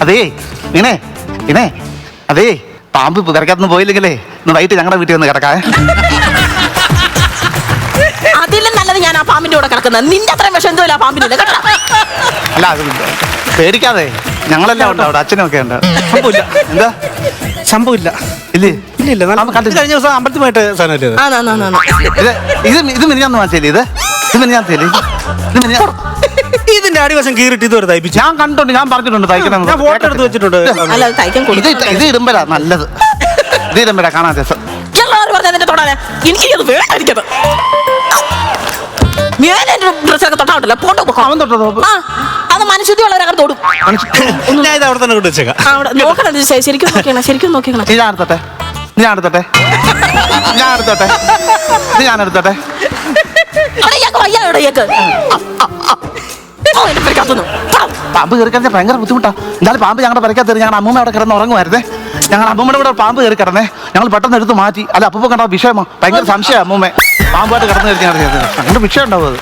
അതേ ഇനെ ഇനെ അതേ പാമ്പ് പുതർക്കകത്തുനിന്ന് പോയില്ലെങ്കിലേ ഇന്ന് വൈകിട്ട് ഞങ്ങളുടെ വീട്ടിൽ വന്ന് കിടക്കാ. അതിലും നല്ലത് ഞാൻ ആ പാമ്പിന്റെ കൂടെ കിടക്കുന്നത്. നിന്റെ അത്രയും വിഷം എന്തോ ആ പാമ്പിനില്ല കേട്ടോ. അല്ല അത് പേടിക്കാതെ, ഞങ്ങളെല്ലാം ഉണ്ട് അവിടെ, അച്ഛനൊക്കെ ഉണ്ട്. സംഭവമില്ല. എന്താ സംഭവമില്ല. ഇല്ലേ? ഇല്ല കഴിഞ്ഞ ദിവസം അമ്പലത്തിൽ പോയിട്ട് സാധനമല്ലേ ഇത്? ഇത് മിനിഞ്ഞാന്ന് വാങ്ങിച്ചില്ലേ? ഇത് മിനിഞ്ഞാന്നില്ലേ? ഇത് മിനിഞ്ഞാ ഇതിന്റെ അടിവശം കീറിട്ട് ഇതുവരെ തയ്പ്പിച്ചു. ഞാൻ കണ്ടിട്ടുണ്ട്, ഞാൻ പറഞ്ഞിട്ടുണ്ട് തയ്ക്കണം. ഞാൻ ഫോട്ടോ എടുത്ത് വെച്ചിട്ടുണ്ട്. അല്ല അത് തയ്ക്കാൻ ഇത് ഇടുമ്പരാ നല്ലത്. ഇത് ഇടുമ്പരാ കാണാൻ രസം. പറഞ്ഞതിന്റെ തൊടാനെ എനിക്കത് വേണമായിരിക്കത്. ഞാൻ എന്റെ ഡ്രസ്സൊക്കെ തൊട്ടാവിട്ടില്ല. പോട്ടോ അവൻ തൊട്ടോ? അത് മനഃശുദ്ധിയുള്ളവരങ്ങനെ തൊടും. ഞാൻ ഇത് അവിടെ തന്നെ കൊണ്ട് വെച്ചേക്കാം. നോക്കണം, ശരിക്കും നോക്കിയാണ്, ശരിക്കും നോക്കിയാണ്. ഞാൻ എടുത്തോട്ടെ, ഞാൻ എടുത്തോട്ടെ, ഞാൻ എടുത്തോട്ടെ, ഇത് ഞാൻ എടുത്തോട്ടെ. പാമ്പ് കയറിക്കാൻ ഭയങ്കര ബുദ്ധിമുട്ടാ. എന്തായാലും പാമ്പ് ഞങ്ങളുടെ പരിക്കാത്ത ഞങ്ങളുടെ അമ്മൂമ്മ അവിടെ കിടന്ന് ഉറങ്ങുമായിരുന്നേ. ഞങ്ങളുടെ അമ്മൂമ്മയുടെ കൂടെ പാമ്പ് കയറി കിടന്നേ. ഞങ്ങൾ പെട്ടെന്ന് എടുത്ത് മാറ്റി. അല്ല അപ്പൊ കണ്ട വിഷയമാ, ഭയങ്കര സംശയമാണ് അമ്മൂമ്മ പാമ്പായിട്ട് കിടന്നു കഴിഞ്ഞാൽ. അങ്ങനെ വിഷയം ഉണ്ടാവും അത്.